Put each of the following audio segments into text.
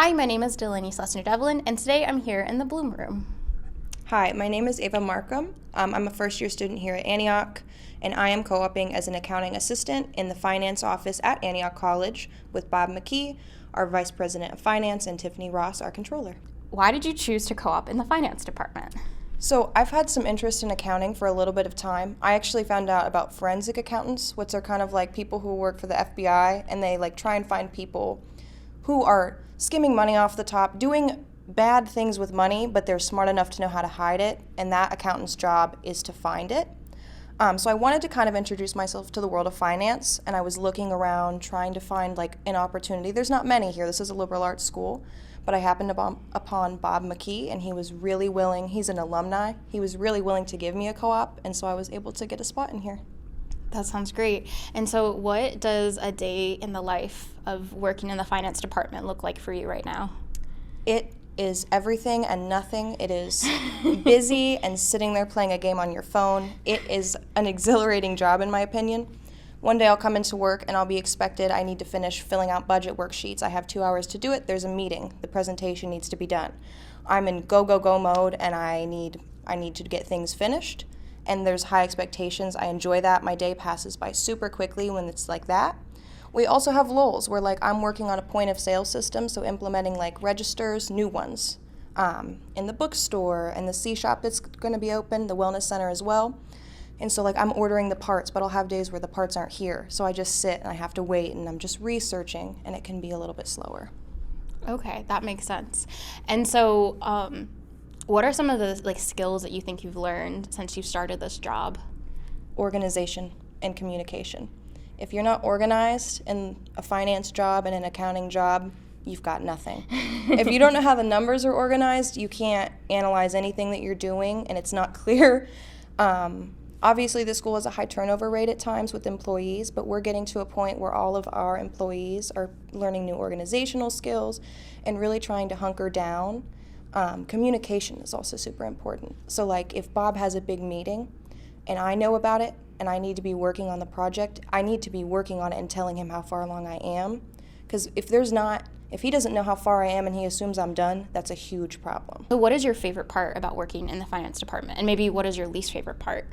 Hi, my name is Delaney Slessner-Devlin, and today I'm here in the Bloom Room. Hi, my name is Ava Markham. I'm a first-year student here at Antioch, and I am co-oping as an accounting assistant in the finance office at Antioch College with Bob McKee, our Vice President of Finance, and Tiffany Ross, our Controller. Why did you choose to co-op in the finance department? So I've had some interest in accounting for a little bit of time. I actually found out about forensic accountants, which are kind of like people who work for the FBI, and they try and find people who are skimming money off the top, doing bad things with money, but they're smart enough to know how to hide it, and that accountant's job is to find it. So I wanted to kind of introduce myself to the world of finance, and I was looking around trying to find an opportunity. There's not many here. This is a liberal arts school, but I happened upon Bob McKee, and he was really willing. He's an alumni. He was really willing to give me a co-op, and so I was able to get a spot in here. That sounds great. And so what does a day in the life of working in the finance department look like for you right now? It is everything and nothing. It is busy and sitting there playing a game on your phone. It is an exhilarating job, in my opinion. One day I'll come into work and I'll be expected. I need to finish filling out budget worksheets. I have 2 hours to do it. There's a meeting. The presentation needs to be done. I'm in go, go, go mode, and I need to get things finished. And there's high expectations. I enjoy that. My day passes by super quickly when it's like that. We also have lulls where I'm working on a point of sale system, so implementing registers, new ones, in the bookstore and the C shop that's going to be open, the wellness center as well. And so I'm ordering the parts, but I'll have days where the parts aren't here. So I just sit and I have to wait and I'm just researching, and it can be a little bit slower. Okay, that makes sense. And so what are some of the skills that you think you've learned since you started this job? Organization and communication. If you're not organized in a finance job and an accounting job, you've got nothing. If you don't know how the numbers are organized, you can't analyze anything that you're doing, and it's not clear. Obviously, the school has a high turnover rate at times with employees, but we're getting to a point where all of our employees are learning new organizational skills and really trying to hunker down. Communication is also super important. So if Bob has a big meeting and I know about it, and I need to be working on the project, I need to be working on it and telling him how far along I am. Because if he doesn't know how far I am and he assumes I'm done, that's a huge problem. So what is your favorite part about working in the finance department? And maybe what is your least favorite part?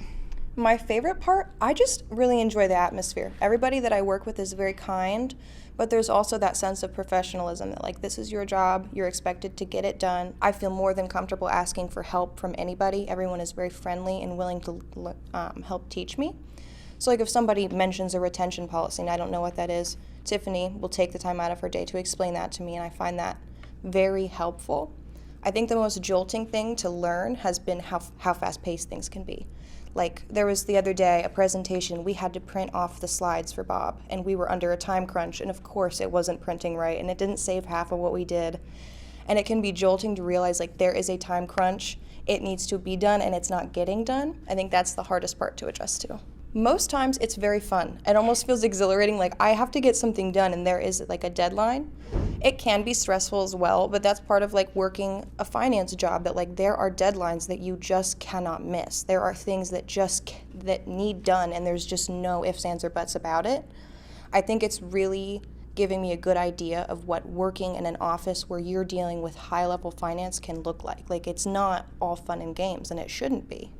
My favorite part, I just really enjoy the atmosphere. Everybody that I work with is very kind, but there's also that sense of professionalism that this is your job, you're expected to get it done. I feel more than comfortable asking for help from anybody. Everyone is very friendly and willing to help teach me. So if somebody mentions a retention policy and I don't know what that is, Tiffany will take the time out of her day to explain that to me, and I find that very helpful. I think the most jolting thing to learn has been how fast-paced things can be. There was the other day a presentation, we had to print off the slides for Bob, and we were under a time crunch, and of course it wasn't printing right, and it didn't save half of what we did. And it can be jolting to realize there is a time crunch, it needs to be done, and it's not getting done. I think that's the hardest part to adjust to. Most times it's very fun. It almost feels exhilarating, I have to get something done and there is a deadline. It can be stressful as well, but that's part of working a finance job, that there are deadlines that you just cannot miss. There are things that need done, and there's just no ifs, ands, or buts about it. I think it's really giving me a good idea of what working in an office where you're dealing with high-level finance can look like. It's not all fun and games, and it shouldn't be.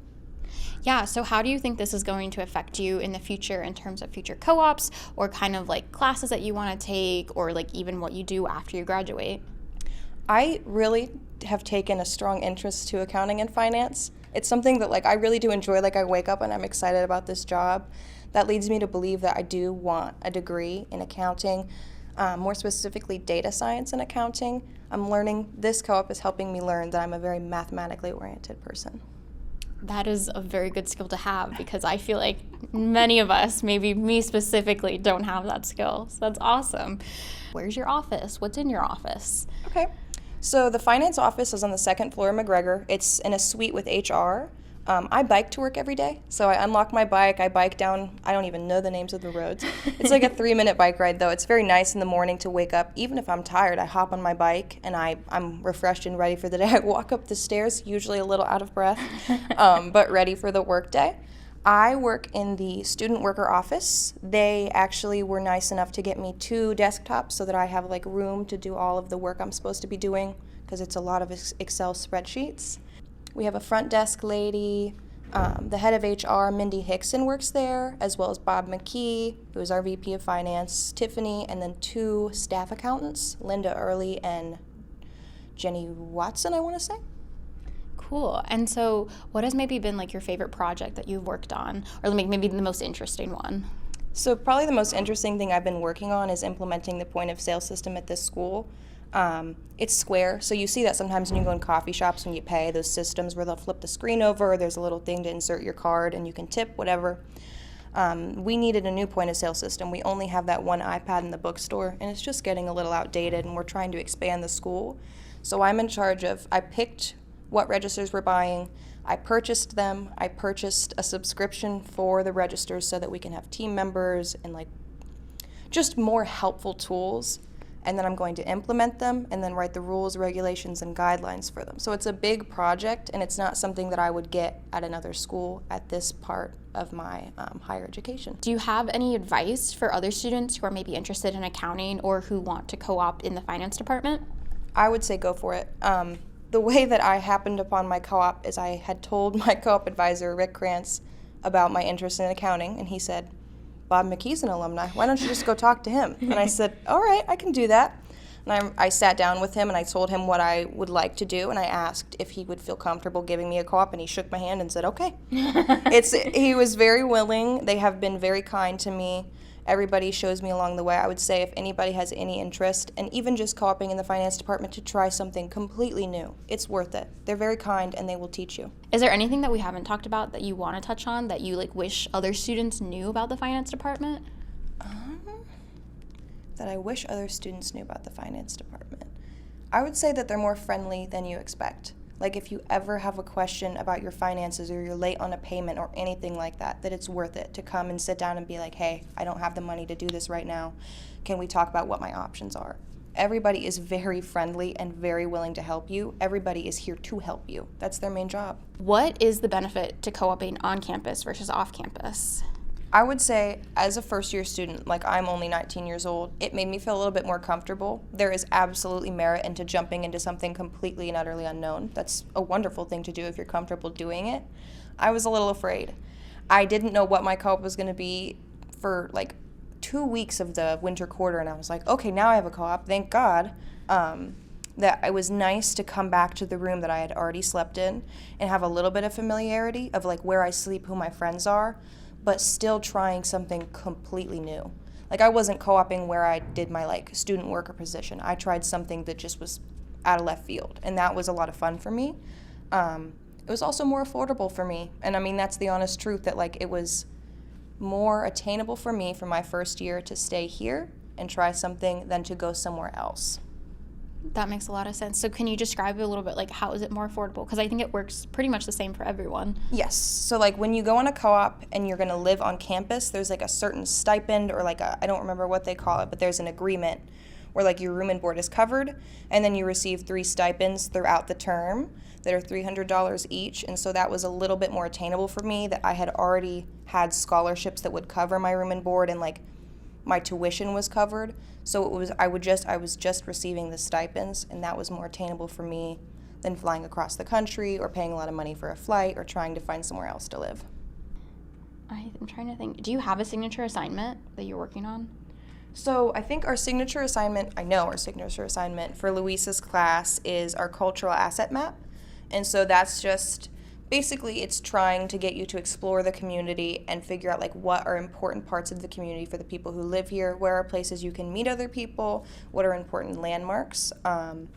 Yeah, so how do you think this is going to affect you in the future in terms of future co-ops or kind of classes that you want to take, or even what you do after you graduate? I really have taken a strong interest to accounting and finance. It's something that I really do enjoy. I wake up and I'm excited about this job. That leads me to believe that I do want a degree in accounting, more specifically data science and accounting. I'm learning, this co-op is helping me learn that I'm a very mathematically oriented person. That is a very good skill to have, because I feel like many of us, maybe me specifically, don't have that skill. So that's awesome. Where's your office? What's in your office? Okay. So the finance office is on the second floor of McGregor. It's in a suite with HR. I bike to work every day, so I unlock my bike, I bike down, I don't even know the names of the roads. It's a 3-minute bike ride, though. It's very nice in the morning to wake up. Even if I'm tired, I hop on my bike, and I'm refreshed and ready for the day. I walk up the stairs, usually a little out of breath, but ready for the work day. I work in the student worker office. They actually were nice enough to get me 2 desktops so that I have like room to do all of the work I'm supposed to be doing, because it's a lot of Excel spreadsheets. We have a front desk lady. The head of HR, Mindy Hickson, works there, as well as Bob McKee, who is our VP of Finance, Tiffany, and then 2 staff accountants, Linda Early and Jenny Watson, I want to say. Cool. And so what has maybe been like your favorite project that you've worked on, or like maybe the most interesting one? So probably the most interesting thing I've been working on is implementing the point of sale system at this school. It's Square, so you see that sometimes when you go in coffee shops when you pay, those systems where they'll flip the screen over, there's a little thing to insert your card and you can tip, whatever. We needed a new point of sale system. We only have that one iPad in the bookstore, and it's just getting a little outdated, and we're trying to expand the school. So I'm in charge of, I picked what registers we're buying, I purchased them, I purchased a subscription for the registers so that we can have team members and like just more helpful tools, and then I'm going to implement them and then write the rules, regulations, and guidelines for them. So it's a big project, and it's not something that I would get at another school at this part of my higher education. Do you have any advice for other students who are maybe interested in accounting or who want to co-op in the finance department? I would say go for it. The way that I happened upon my co-op is I had told my co-op advisor, Rick Krantz, about my interest in accounting, and he said, Bob McKee's an alumni. Why don't you just go talk to him? And I said, all right, I can do that. And I sat down with him and I told him what I would like to do, and I asked if he would feel comfortable giving me a co-op, and he shook my hand and said, okay. He was very willing. They have been very kind to me. Everybody shows me along the way. I would say if anybody has any interest, and even just co-oping in the finance department, to try something completely new, it's worth it. They're very kind and they will teach you. Is there anything that we haven't talked about that you want to touch on that you like wish other students knew about the finance department? That I wish other students knew about the finance department. I would say that they're more friendly than you expect. Like if you ever have a question about your finances or you're late on a payment or anything like that, that it's worth it to come and sit down and be like, hey, I don't have the money to do this right now. Can we talk about what my options are? Everybody is very friendly and very willing to help you. Everybody is here to help you. That's their main job. What is the benefit to co-oping on campus versus off campus? I would say as a first-year student, like I'm only 19 years old, it made me feel a little bit more comfortable. There is absolutely merit into jumping into something completely and utterly unknown. That's a wonderful thing to do if you're comfortable doing it. I was a little afraid. I didn't know what my co-op was going to be for like 2 weeks of the winter quarter, and I was like, okay, now I have a co-op, thank God. That it was nice to come back to the room that I had already slept in and have a little bit of familiarity of like where I sleep, who my friends are, but still trying something completely new. Like I wasn't co-oping where I did my like student worker position. I tried something that just was out of left field, and that was a lot of fun for me. It was also more affordable for me, and I mean that's the honest truth, that like it was more attainable for me for my first year to stay here and try something than to go somewhere else. That makes a lot of sense. So can you describe it a little bit, like how is it more affordable? Because I think it works pretty much the same for everyone. Yes. So like when you go on a co-op and you're going to live on campus, there's like a certain stipend or like I don't remember what they call it, but there's an agreement where like your room and board is covered, and then you receive 3 stipends throughout the term that are $300 each. And so that was a little bit more attainable for me, that I had already had scholarships that would cover my room and board, and like my tuition was covered. So it was I was just receiving the stipends, and that was more attainable for me than flying across the country or paying a lot of money for a flight or trying to find somewhere else to live. I'm trying to think. Do you have a signature assignment that you're working on? So I think our signature assignment for Luisa's class is our cultural asset map. And so that's just basically it's trying to get you to explore the community and figure out like what are important parts of the community for the people who live here, where are places you can meet other people, what are important landmarks. One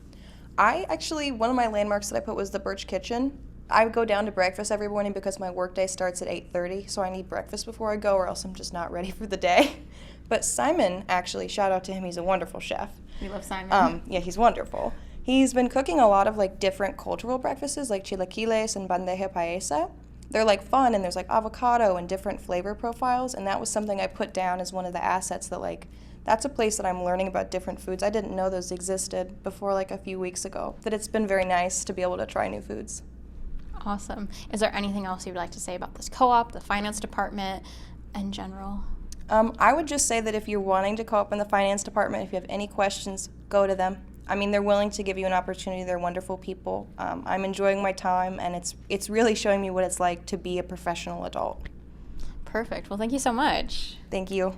of my landmarks that I put was the Birch Kitchen. I go down to breakfast every morning because my workday starts at 8:30, so I need breakfast before I go or else I'm just not ready for the day. But Simon, actually, shout out to him, he's a wonderful chef. We love Simon. Yeah, he's wonderful. He's been cooking a lot of like different cultural breakfasts like chilaquiles and bandeja paisa. They're like fun, and there's like avocado and different flavor profiles, and that was something I put down as one of the assets, that like that's a place that I'm learning about different foods. I didn't know those existed before like a few weeks ago, that it's been very nice to be able to try new foods. Awesome. Is there anything else you'd like to say about this co-op, the finance department in general? I would just say that if you're wanting to co-op in the finance department, if you have any questions, go to them. I mean, they're willing to give you an opportunity. They're wonderful people. I'm enjoying my time, and it's really showing me what it's like to be a professional adult. Perfect. Well, thank you so much. Thank you.